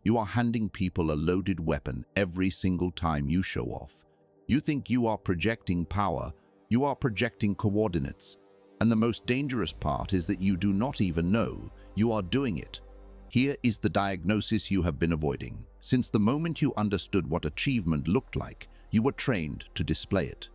You are handing people a loaded weapon every single time you show off. You think you are projecting power, you are projecting coordinates. And the most dangerous part is that you do not even know you are doing it. Here is the diagnosis you have been avoiding. Since the moment you understood what achievement looked like, you were trained to display it.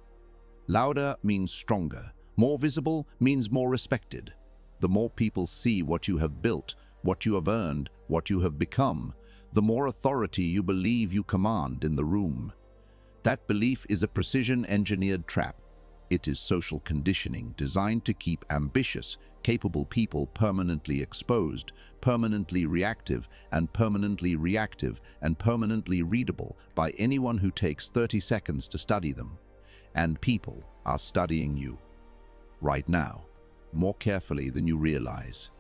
Louder means stronger. More visible means more respected. The more people see what you have built, what you have earned, what you have become, the more authority you believe you command in the room. That belief is a precision-engineered trap. It is social conditioning designed to keep ambitious, capable people permanently exposed, permanently reactive, and permanently reactive, and permanently readable by anyone who takes 30 seconds to study them. And people are studying you right now, more carefully than you realize.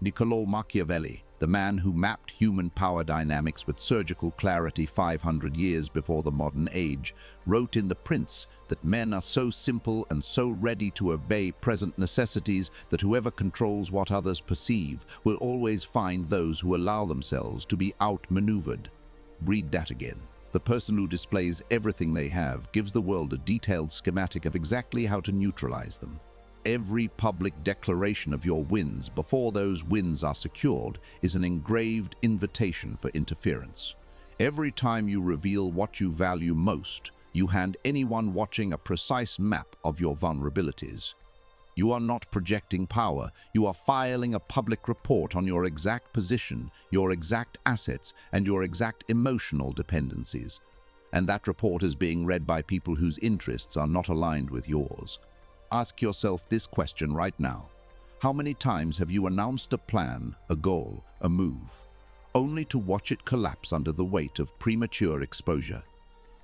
Niccolò Machiavelli, the man who mapped human power dynamics with surgical clarity 500 years before the modern age, wrote in The Prince that men are so simple and so ready to obey present necessities that whoever controls what others perceive will always find those who allow themselves to be outmaneuvered. Read that again. The person who displays everything they have gives the world a detailed schematic of exactly how to neutralize them. Every public declaration of your wins before those wins are secured is an engraved invitation for interference. Every time you reveal what you value most, you hand anyone watching a precise map of your vulnerabilities. You are not projecting power, you are filing a public report on your exact position, your exact assets, and your exact emotional dependencies. And that report is being read by people whose interests are not aligned with yours. Ask yourself this question right now. How many times have you announced a plan, a goal, a move, only to watch it collapse under the weight of premature exposure?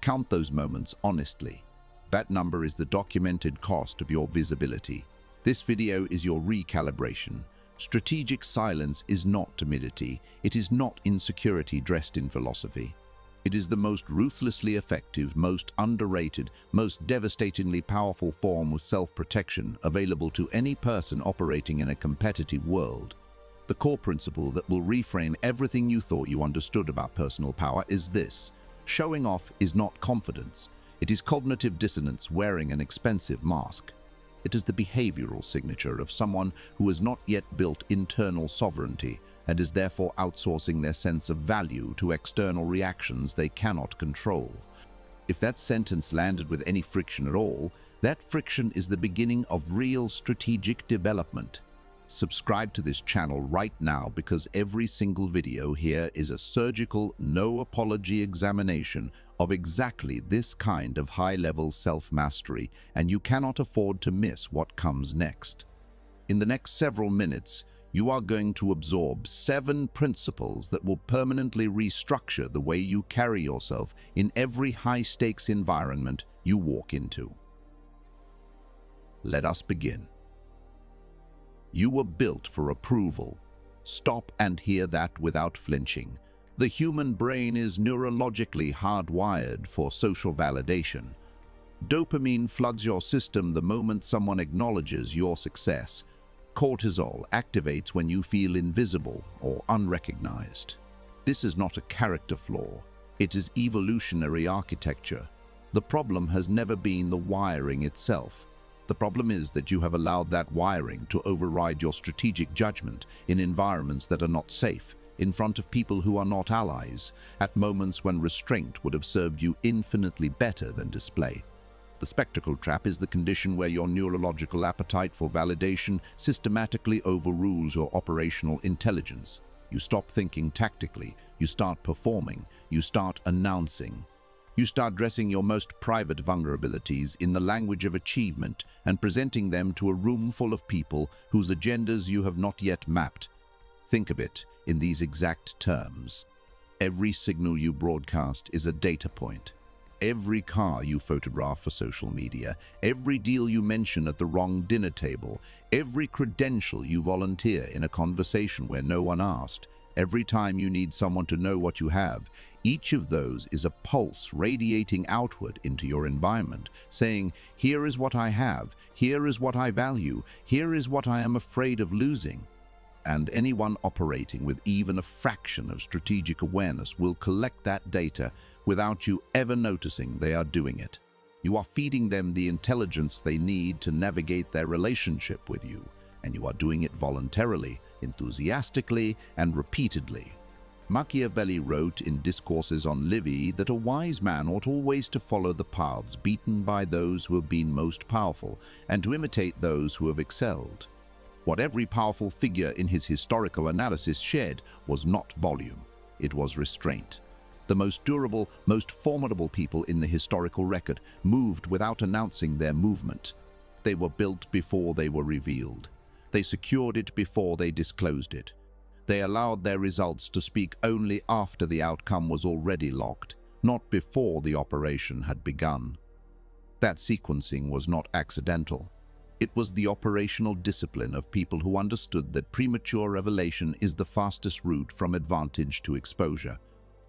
Count those moments honestly. That number is the documented cost of your visibility. This video is your recalibration. Strategic silence is not timidity. It is not insecurity dressed in philosophy. It is the most ruthlessly effective, most underrated, most devastatingly powerful form of self-protection available to any person operating in a competitive world. The core principle that will reframe everything you thought you understood about personal power is this: showing off is not confidence. It is cognitive dissonance wearing an expensive mask. It is the behavioral signature of someone who has not yet built internal sovereignty and is therefore outsourcing their sense of value to external reactions they cannot control. If that sentence landed with any friction at all, that friction is the beginning of real strategic development. Subscribe to this channel right now because every single video here is a surgical, no-apology examination of exactly this kind of high-level self-mastery, and you cannot afford to miss what comes next. In the next several minutes, you are going to absorb 7 principles that will permanently restructure the way you carry yourself in every high-stakes environment you walk into. Let us begin. You were built for approval. Stop and hear that without flinching. The human brain is neurologically hardwired for social validation. Dopamine floods your system the moment someone acknowledges your success. Cortisol activates when you feel invisible or unrecognized. This is not a character flaw. It is evolutionary architecture. The problem has never been the wiring itself. The problem is that you have allowed that wiring to override your strategic judgment in environments that are not safe, in front of people who are not allies, at moments when restraint would have served you infinitely better than display. The spectacle trap is the condition where your neurological appetite for validation systematically overrules your operational intelligence. You stop thinking tactically, you start performing, you start announcing. You start dressing your most private vulnerabilities in the language of achievement and presenting them to a room full of people whose agendas you have not yet mapped. Think of it in these exact terms. Every signal you broadcast is a data point. Every car you photograph for social media, every deal you mention at the wrong dinner table, every credential you volunteer in a conversation where no one asked, every time you need someone to know what you have, each of those is a pulse radiating outward into your environment, saying, here is what I have, here is what I value, here is what I am afraid of losing. and anyone operating with even a fraction of strategic awareness will collect that data without you ever noticing they are doing it. You are feeding them the intelligence they need to navigate their relationship with you, and you are doing it voluntarily, enthusiastically, and repeatedly. Machiavelli wrote in Discourses on Livy that a wise man ought always to follow the paths beaten by those who have been most powerful, and to imitate those who have excelled. What every powerful figure in his historical analysis shared was not volume, it was restraint. The most durable, most formidable people in the historical record moved without announcing their movement. They were built before they were revealed. They secured it before they disclosed it. They allowed their results to speak only after the outcome was already locked, not before the operation had begun. That sequencing was not accidental. It was the operational discipline of people who understood that premature revelation is the fastest route from advantage to exposure.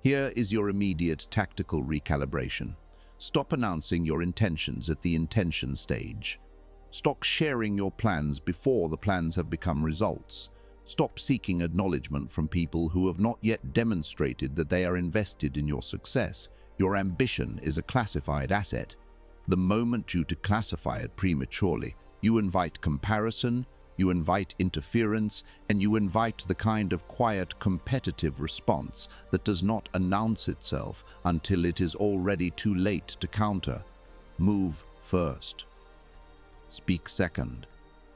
Here is your immediate tactical recalibration. Stop announcing your intentions at the intention stage. Stop sharing your plans before the plans have become results. Stop seeking acknowledgement from people who have not yet demonstrated that they are invested in your success. Your ambition is a classified asset. The moment you declassify it prematurely, you invite comparison, you invite interference, and you invite the kind of quiet competitive response that does not announce itself until it is already too late to counter. Move first. Speak second.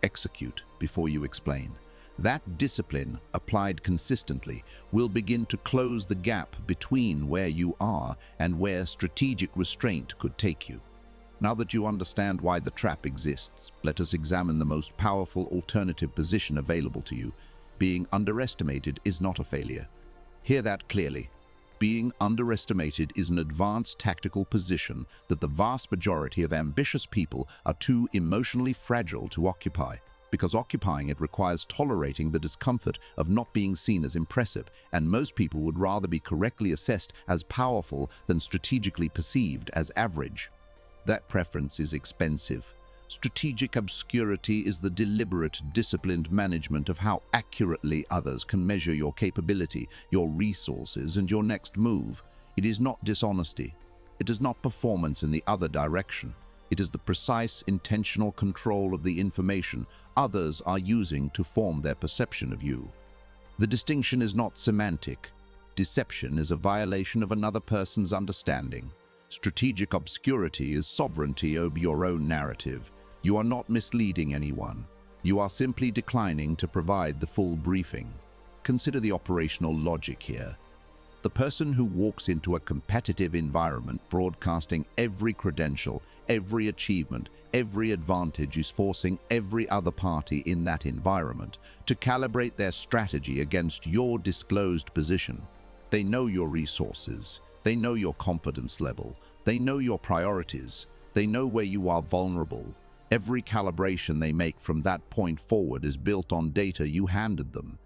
Execute before you explain. That discipline, applied consistently, will begin to close the gap between where you are and where strategic restraint could take you. Now that you understand why the trap exists, let us examine the most powerful alternative position available to you. Being underestimated is not a failure. Hear that clearly. Being underestimated is an advanced tactical position that the vast majority of ambitious people are too emotionally fragile to occupy, because occupying it requires tolerating the discomfort of not being seen as impressive, and most people would rather be correctly assessed as powerful than strategically perceived as average. That preference is expensive. Strategic obscurity is the deliberate, disciplined management of how accurately others can measure your capability, your resources, and your next move. It is not dishonesty. It is not performance in the other direction. It is the precise, intentional control of the information others are using to form their perception of you. The distinction is not semantic. Deception is a violation of another person's understanding. Strategic obscurity is sovereignty over your own narrative. You are not misleading anyone. You are simply declining to provide the full briefing. Consider the operational logic here. The person who walks into a competitive environment broadcasting every credential, every achievement, every advantage is forcing every other party in that environment to calibrate their strategy against your disclosed position. They know your resources. They know your confidence level. They know your priorities. They know where you are vulnerable. Every calibration they make from that point forward is built on data you handed them.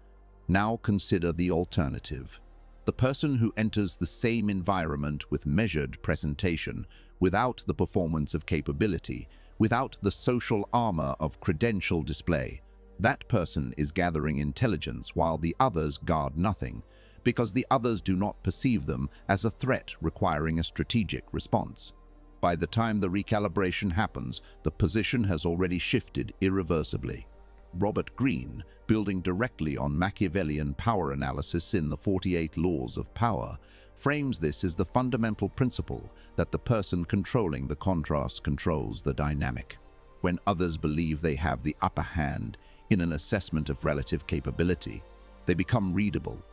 Now consider the alternative. The person who enters the same environment with measured presentation, without the performance of capability, without the social armor of credential display, that person is gathering intelligence while the others guard nothing, because the others do not perceive them as a threat requiring a strategic response. By the time the recalibration happens, the position has already shifted irreversibly. Robert Greene, building directly on Machiavellian power analysis in the 48 Laws of Power, frames this as the fundamental principle that the person controlling the contrast controls the dynamic. When others believe they have the upper hand in an assessment of relative capability, they become readable.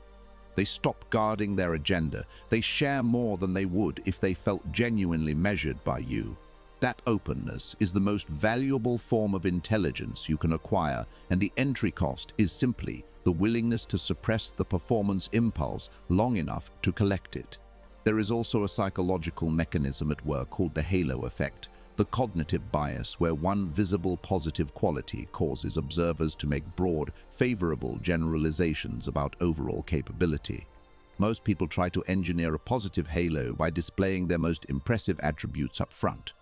They stop guarding their agenda. They share more than they would if they felt genuinely measured by you. That openness is the most valuable form of intelligence you can acquire, and the entry cost is simply the willingness to suppress the performance impulse long enough to collect it. There is also a psychological mechanism at work called the halo effect, the cognitive bias where one visible positive quality causes observers to make broad, favorable generalizations about overall capability. Most people try to engineer a positive halo by displaying their most impressive attributes up front.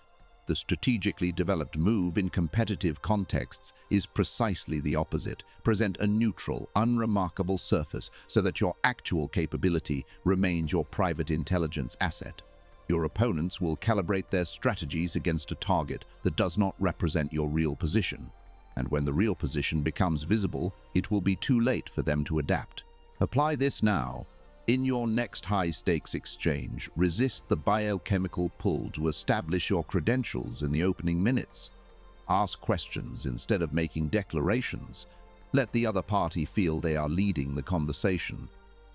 The strategically developed move in competitive contexts is precisely the opposite. Present a neutral, unremarkable surface so that your actual capability remains your private intelligence asset. Your opponents will calibrate their strategies against a target that does not represent your real position. And when the real position becomes visible, it will be too late for them to adapt. Apply this now. In your next high-stakes exchange, resist the biochemical pull to establish your credentials in the opening minutes. Ask questions instead of making declarations. Let the other party feel they are leading the conversation.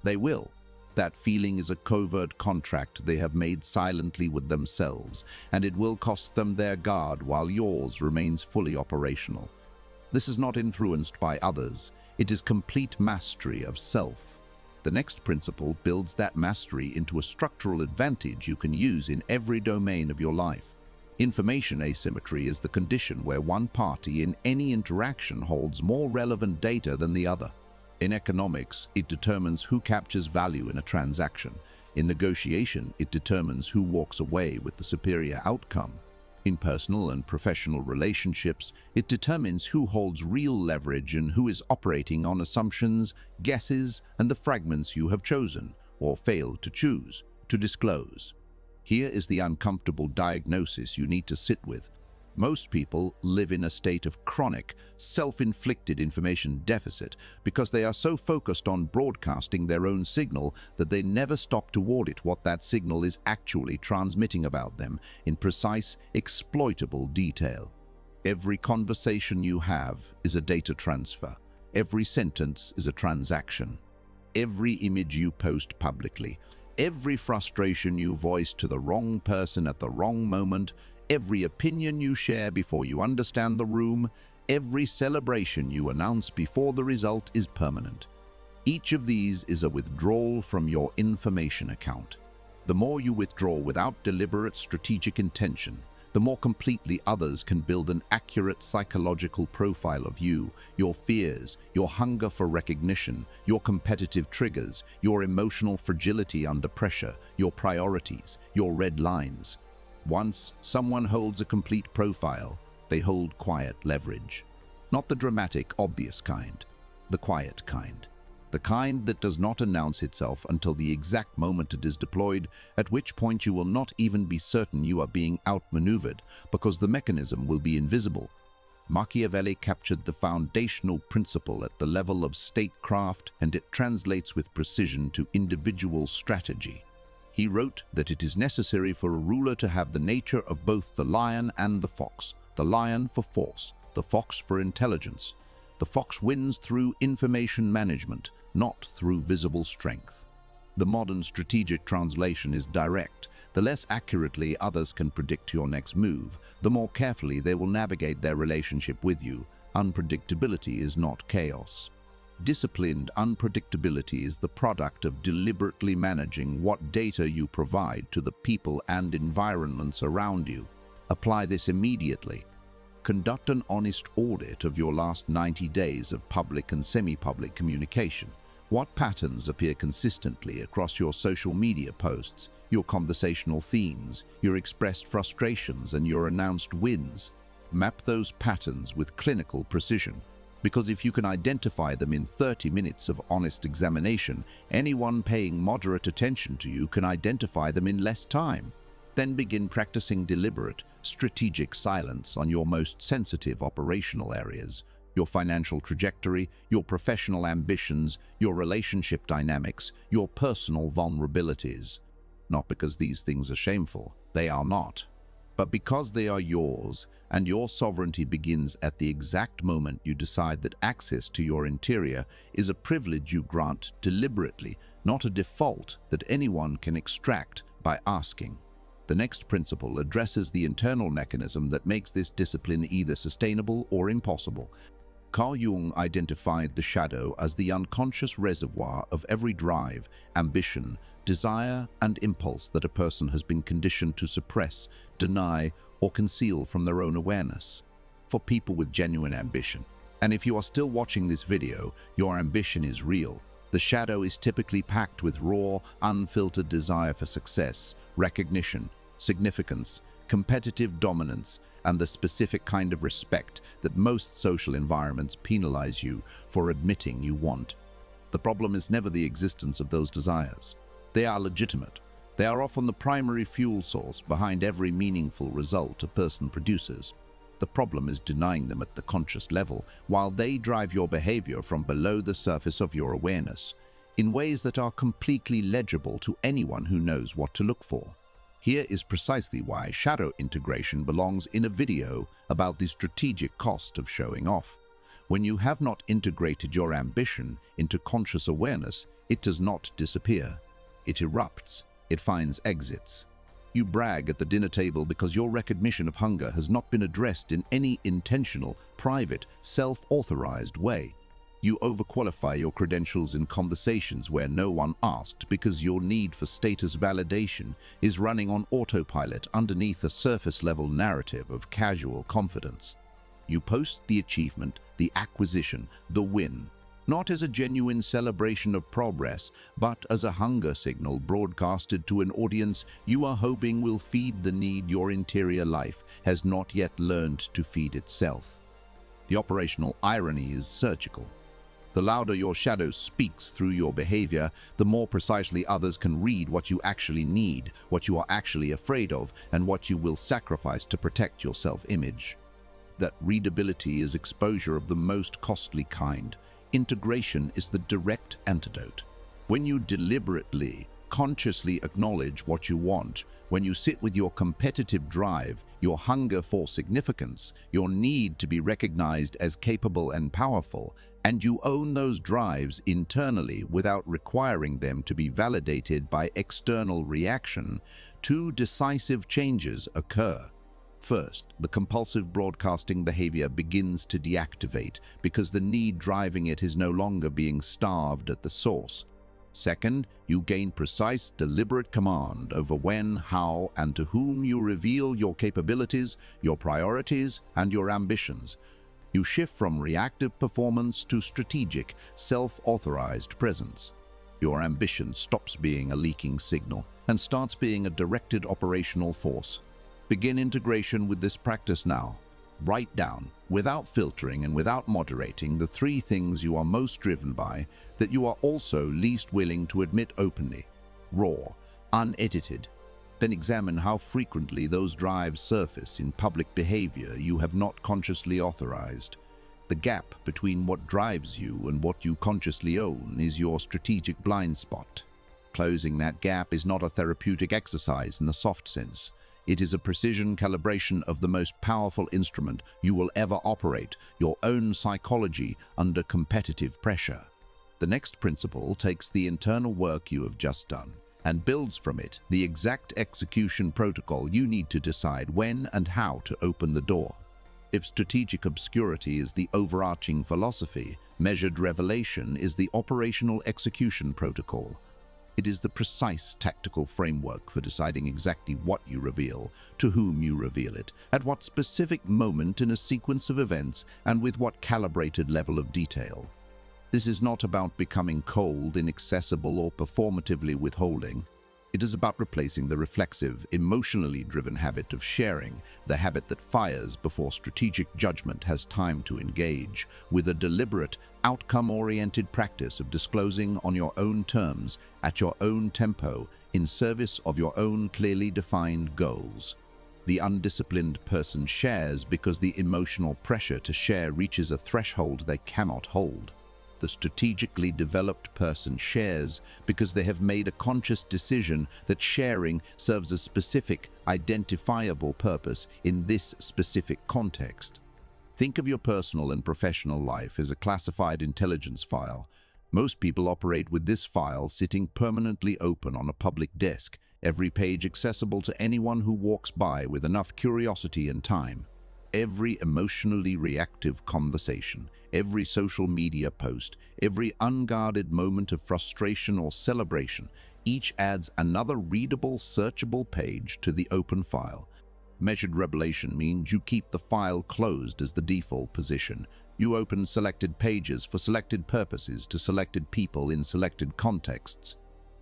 They will. That feeling is a covert contract they have made silently with themselves, and it will cost them their guard while yours remains fully operational. This is not influenced by others. It is complete mastery of self. The next principle builds that mastery into a structural advantage you can use in every domain of your life. Information asymmetry is the condition where one party in any interaction holds more relevant data than the other. In economics, it determines who captures value in a transaction. In negotiation, it determines who walks away with the superior outcome. In personal and professional relationships, it determines who holds real leverage and who is operating on assumptions, guesses, and the fragments you have chosen, or failed to choose, to disclose. Here is the uncomfortable diagnosis you need to sit with. Most people live in a state of chronic, self-inflicted information deficit because they are so focused on broadcasting their own signal that they never stop to audit what that signal is actually transmitting about them in precise, exploitable detail. Every conversation you have is a data transfer. Every sentence is a transaction. Every image you post publicly, every frustration you voice to the wrong person at the wrong moment, every opinion you share before you understand the room, every celebration you announce before the result is permanent. Each of these is a withdrawal from your information account. The more you withdraw without deliberate strategic intention, the more completely others can build an accurate psychological profile of you, your fears, your hunger for recognition, your competitive triggers, your emotional fragility under pressure, your priorities, your red lines. Once someone holds a complete profile, they hold quiet leverage. Not the dramatic, obvious kind, the quiet kind. The kind that does not announce itself until the exact moment it is deployed, at which point you will not even be certain you are being outmaneuvered because the mechanism will be invisible. Machiavelli captured the foundational principle at the level of statecraft, and it translates with precision to individual strategy. He wrote that it is necessary for a ruler to have the nature of both the lion and the fox. The lion for force, the fox for intelligence. The fox wins through information management, not through visible strength. The modern strategic translation is direct. The less accurately others can predict your next move, the more carefully they will navigate their relationship with you. Unpredictability is not chaos. Disciplined unpredictability is the product of deliberately managing what data you provide to the people and environments around you. Apply this immediately. Conduct an honest audit of your last 90 days of public and semi-public communication. What patterns appear consistently across your social media posts, your conversational themes, your expressed frustrations, and your announced wins? Map those patterns with clinical precision. Because if you can identify them in 30 minutes of honest examination, anyone paying moderate attention to you can identify them in less time. Then begin practicing deliberate, strategic silence on your most sensitive operational areas, your financial trajectory, your professional ambitions, your relationship dynamics, your personal vulnerabilities. Not because these things are shameful, they are not, but because they are yours, and your sovereignty begins at the exact moment you decide that access to your interior is a privilege you grant deliberately, not a default that anyone can extract by asking. The next principle addresses the internal mechanism that makes this discipline either sustainable or impossible. Carl Jung identified the shadow as the unconscious reservoir of every drive, ambition, desire, and impulse that a person has been conditioned to suppress, deny, or conceal from their own awareness. For people with genuine ambition, and if you are still watching this video, your ambition is real. The shadow is typically packed with raw, unfiltered desire for success, recognition, significance, competitive dominance, and the specific kind of respect that most social environments penalize you for admitting you want. The problem is never the existence of those desires. They are legitimate. They are often the primary fuel source behind every meaningful result a person produces. The problem is denying them at the conscious level, while they drive your behavior from below the surface of your awareness, in ways that are completely legible to anyone who knows what to look for. Here is precisely why shadow integration belongs in a video about the strategic cost of showing off. When you have not integrated your ambition into conscious awareness, it does not disappear. It erupts. It finds exits. You brag at the dinner table because your recognition of hunger has not been addressed in any intentional, private, self-authorized way. You overqualify your credentials in conversations where no one asked because your need for status validation is running on autopilot underneath a surface-level narrative of casual confidence. You post the achievement, the acquisition, the win, not as a genuine celebration of progress, but as a hunger signal broadcasted to an audience you are hoping will feed the need your interior life has not yet learned to feed itself. The operational irony is surgical. The louder your shadow speaks through your behavior, the more precisely others can read what you actually need, what you are actually afraid of, and what you will sacrifice to protect your self-image. That readability is exposure of the most costly kind. Integration is the direct antidote. When you deliberately, consciously acknowledge what you want, when you sit with your competitive drive, your hunger for significance, your need to be recognized as capable and powerful, and you own those drives internally without requiring them to be validated by external reaction, two decisive changes occur. First, the compulsive broadcasting behavior begins to deactivate because the need driving it is no longer being starved at the source. Second, you gain precise, deliberate command over when, how, and to whom you reveal your capabilities, your priorities, and your ambitions. You shift from reactive performance to strategic, self-authorized presence. Your ambition stops being a leaking signal and starts being a directed operational force. Begin integration with this practice now. Write down, without filtering and without moderating, the three things you are most driven by that you are also least willing to admit openly, raw, unedited. Then examine how frequently those drives surface in public behavior you have not consciously authorized. The gap between what drives you and what you consciously own is your strategic blind spot. Closing that gap is not a therapeutic exercise in the soft sense. It is a precision calibration of the most powerful instrument you will ever operate, your own psychology under competitive pressure. The next principle takes the internal work you have just done and builds from it the exact execution protocol you need to decide when and how to open the door. If strategic obscurity is the overarching philosophy, measured revelation is the operational execution protocol. It is the precise tactical framework for deciding exactly what you reveal, to whom you reveal it, at what specific moment in a sequence of events, and with what calibrated level of detail. This is not about becoming cold, inaccessible, or performatively withholding. It is about replacing the reflexive, emotionally driven habit of sharing, the habit that fires before strategic judgment has time to engage, with a deliberate, outcome-oriented practice of disclosing on your own terms, at your own tempo, in service of your own clearly defined goals. The undisciplined person shares because the emotional pressure to share reaches a threshold they cannot hold. The strategically developed person shares because they have made a conscious decision that sharing serves a specific, identifiable purpose in this specific context. Think of your personal and professional life as a classified intelligence file. Most people operate with this file sitting permanently open on a public desk, every page accessible to anyone who walks by with enough curiosity and time. Every emotionally reactive conversation, every social media post, every unguarded moment of frustration or celebration, each adds another readable, searchable page to the open file. Measured revelation means you keep the file closed as the default position. You open selected pages for selected purposes to selected people in selected contexts.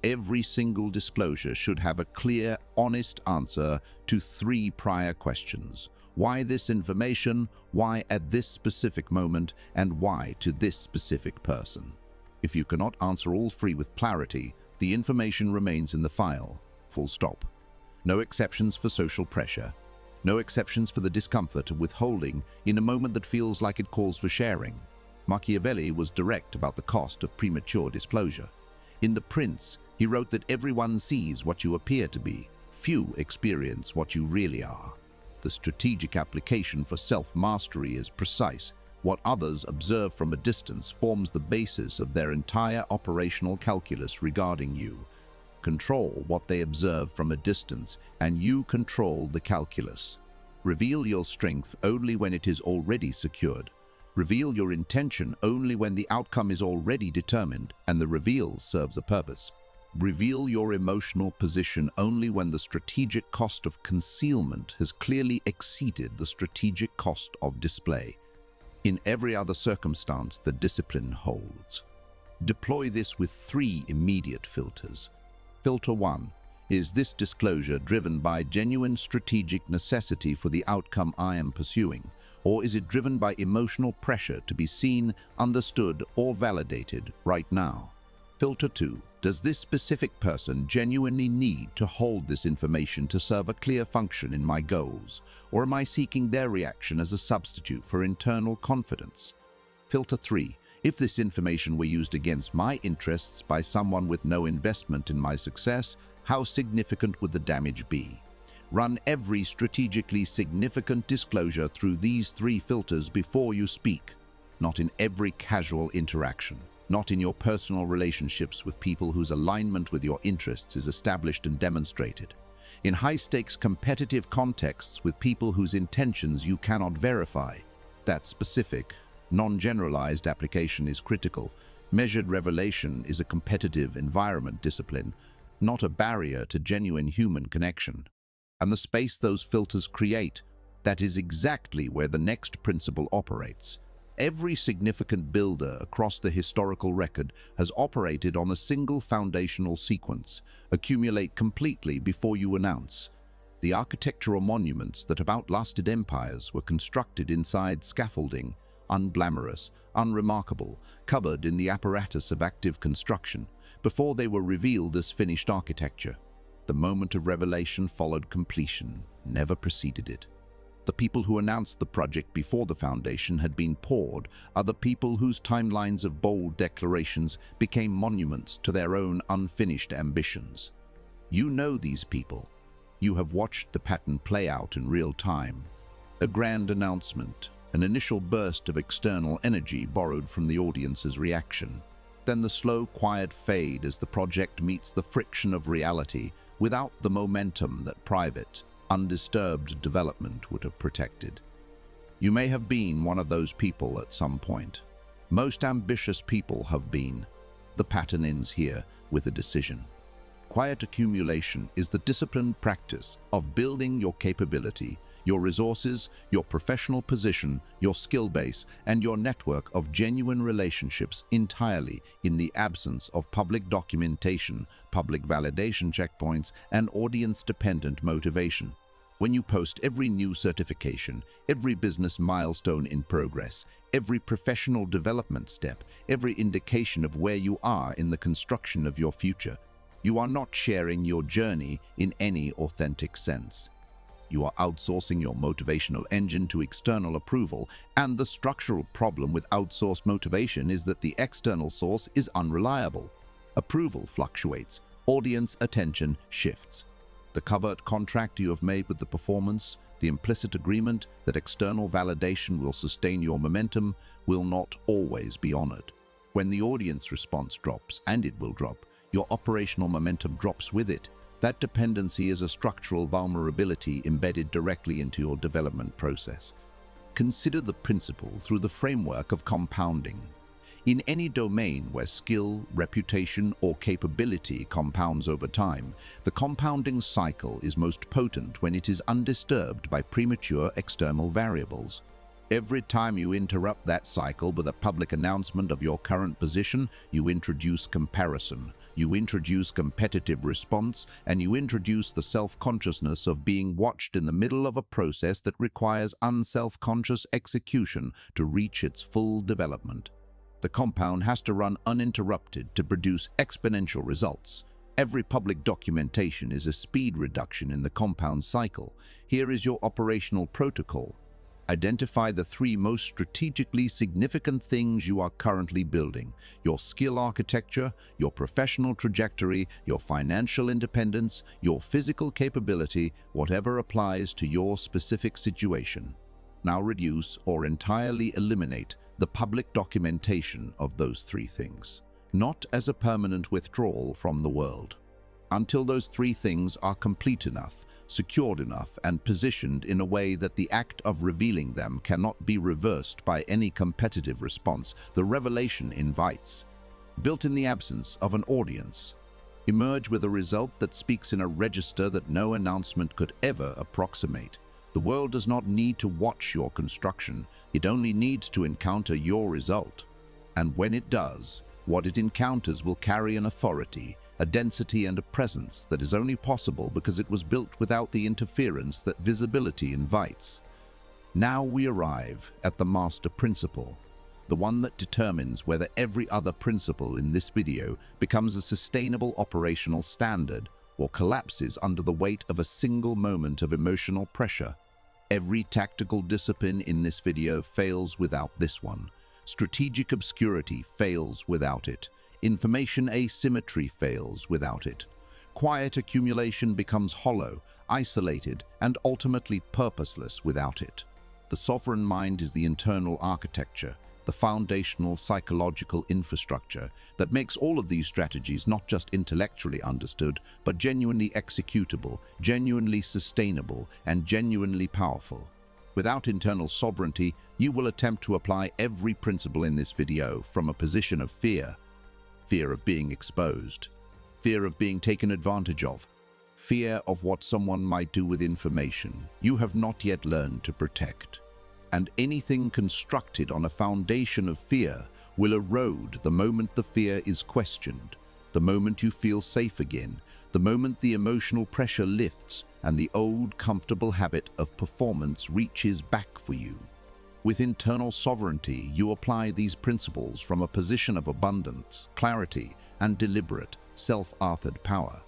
Every single disclosure should have a clear, honest answer to 3 prior questions. Why this information, why at this specific moment, and why to this specific person. If you cannot answer all 3 with clarity, the information remains in the file. Full stop. No exceptions for social pressure. No exceptions for the discomfort of withholding in a moment that feels like it calls for sharing. Machiavelli was direct about the cost of premature disclosure. In The Prince, he wrote that everyone sees what you appear to be. Few experience what you really are. The strategic application for self-mastery is precise. What others observe from a distance forms the basis of their entire operational calculus regarding you. Control what they observe from a distance, and you control the calculus. Reveal your strength only when it is already secured. Reveal your intention only when the outcome is already determined and the reveal serves a purpose. Reveal your emotional position only when the strategic cost of concealment has clearly exceeded the strategic cost of display. In every other circumstance, the discipline holds. Deploy this with 3 immediate filters. Filter 1. Is this disclosure driven by genuine strategic necessity for the outcome I am pursuing, or is it driven by emotional pressure to be seen, understood, or validated right now? Filter 2. Does this specific person genuinely need to hold this information to serve a clear function in my goals, or am I seeking their reaction as a substitute for internal confidence? Filter 3. If this information were used against my interests by someone with no investment in my success, how significant would the damage be? Run every strategically significant disclosure through these 3 filters before you speak, not in every casual interaction. Not in your personal relationships with people whose alignment with your interests is established and demonstrated. In high-stakes competitive contexts with people whose intentions you cannot verify. That specific, non-generalized application is critical. Measured revelation is a competitive environment discipline, not a barrier to genuine human connection. And the space those filters create, that is exactly where the next principle operates. Every significant builder across the historical record has operated on a single foundational sequence: accumulate completely before you announce. The architectural monuments that have outlasted empires were constructed inside scaffolding, unglamorous, unremarkable, covered in the apparatus of active construction, before they were revealed as finished architecture. The moment of revelation followed completion, never preceded it. The people who announced the project before the foundation had been poured are the people whose timelines of bold declarations became monuments to their own unfinished ambitions. You know these people. You have watched the pattern play out in real time. A grand announcement, an initial burst of external energy borrowed from the audience's reaction. Then the slow, quiet fade as the project meets the friction of reality without the momentum that private, undisturbed development would have protected. You may have been one of those people at some point. Most ambitious people have been. The pattern ends here with a decision. Quiet accumulation is the disciplined practice of building your capability, your resources, your professional position, your skill base, and your network of genuine relationships entirely in the absence of public documentation, public validation checkpoints, and audience-dependent motivation. When you post every new certification, every business milestone in progress, every professional development step, every indication of where you are in the construction of your future, you are not sharing your journey in any authentic sense. You are outsourcing your motivational engine to external approval, and the structural problem with outsourced motivation is that the external source is unreliable. Approval fluctuates, audience attention shifts. The covert contract you have made with the performance, the implicit agreement that external validation will sustain your momentum, will not always be honored. When the audience response drops, and it will drop, your operational momentum drops with it. That dependency is a structural vulnerability embedded directly into your development process. Consider the principle through the framework of compounding. In any domain where skill, reputation, or capability compounds over time, the compounding cycle is most potent when it is undisturbed by premature external variables. Every time you interrupt that cycle with a public announcement of your current position, you introduce comparison, you introduce competitive response, and you introduce the self-consciousness of being watched in the middle of a process that requires unself-conscious execution to reach its full development. The compound has to run uninterrupted to produce exponential results. Every public documentation is a speed reduction in the compound cycle. Here is your operational protocol. Identify the 3 most strategically significant things you are currently building: your skill architecture, your professional trajectory, your financial independence, your physical capability, whatever applies to your specific situation. Now reduce or entirely eliminate the public documentation of those 3 things, not as a permanent withdrawal from the world. Until those 3 things are complete enough, secured enough, and positioned in a way that the act of revealing them cannot be reversed by any competitive response, the revelation invites. Built in the absence of an audience, emerge with a result that speaks in a register that no announcement could ever approximate. The world does not need to watch your construction, it only needs to encounter your result. And when it does, what it encounters will carry an authority, a density and a presence that is only possible because it was built without the interference that visibility invites. Now we arrive at the master principle, the one that determines whether every other principle in this video becomes a sustainable operational standard or collapses under the weight of a single moment of emotional pressure. Every tactical discipline in this video fails without this one. Strategic obscurity fails without it. Information asymmetry fails without it. Quiet accumulation becomes hollow, isolated, and ultimately purposeless without it. The sovereign mind is the internal architecture, the foundational psychological infrastructure that makes all of these strategies not just intellectually understood, but genuinely executable, genuinely sustainable, and genuinely powerful. Without internal sovereignty, you will attempt to apply every principle in this video from a position of fear. Fear of being exposed, fear of being taken advantage of, fear of what someone might do with information you have not yet learned to protect. And anything constructed on a foundation of fear will erode the moment the fear is questioned, the moment you feel safe again, the moment the emotional pressure lifts and the old comfortable habit of performance reaches back for you. With internal sovereignty, you apply these principles from a position of abundance, clarity, and deliberate, self-authored power.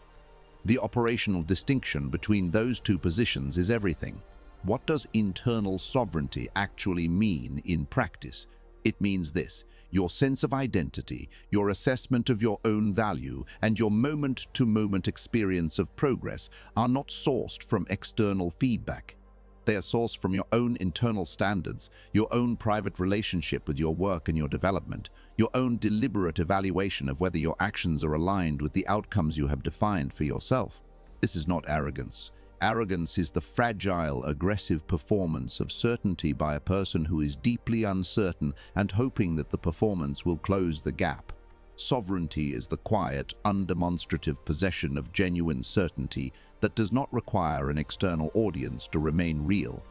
The operational distinction between those 2 positions is everything. What does internal sovereignty actually mean in practice? It means this: your sense of identity, your assessment of your own value, and your moment-to-moment experience of progress are not sourced from external feedback. They are sourced from your own internal standards, your own private relationship with your work and your development, your own deliberate evaluation of whether your actions are aligned with the outcomes you have defined for yourself. This is not arrogance. Arrogance is the fragile, aggressive performance of certainty by a person who is deeply uncertain and hoping that the performance will close the gap. Sovereignty is the quiet, undemonstrative possession of genuine certainty that does not require an external audience to remain real.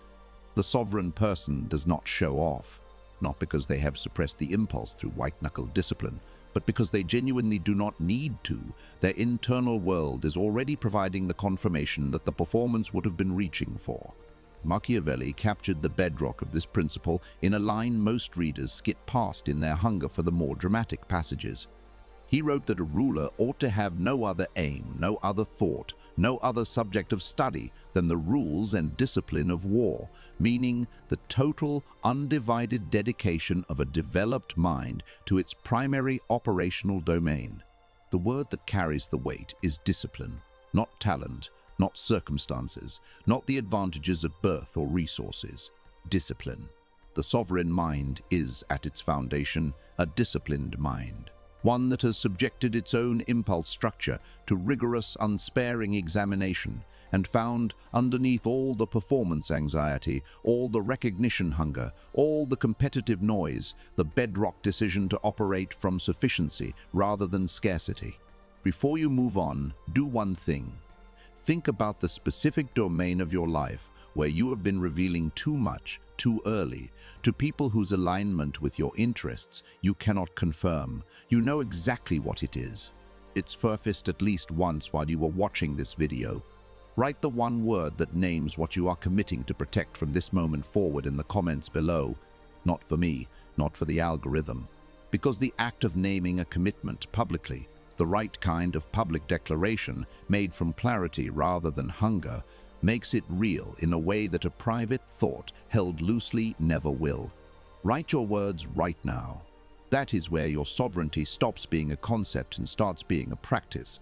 The sovereign person does not show off, not because they have suppressed the impulse through white-knuckle discipline, but because they genuinely do not need to. Their internal world is already providing the confirmation that the performance would have been reaching for. Machiavelli captured the bedrock of this principle in a line most readers skip past in their hunger for the more dramatic passages. He wrote that a ruler ought to have no other aim, no other thought, no other subject of study than the rules and discipline of war, meaning the total, undivided dedication of a developed mind to its primary operational domain. The word that carries the weight is discipline, not talent, not circumstances, not the advantages of birth or resources. Discipline. The sovereign mind is, at its foundation, a disciplined mind. One that has subjected its own impulse structure to rigorous, unsparing examination and found underneath all the performance anxiety, all the recognition hunger, all the competitive noise, the bedrock decision to operate from sufficiency rather than scarcity. Before you move on, do one thing. Think about the specific domain of your life where you have been revealing too much, too early, to people whose alignment with your interests you cannot confirm. You know exactly what it is. it's surfaced at least once while you were watching this video. Write the one word that names what you are committing to protect from this moment forward in the comments below. Not for me, not for the algorithm. Because the act of naming a commitment publicly, the right kind of public declaration made from clarity rather than hunger, makes it real in a way that a private thought held loosely never will. Write your words right now. That is where your sovereignty stops being a concept and starts being a practice.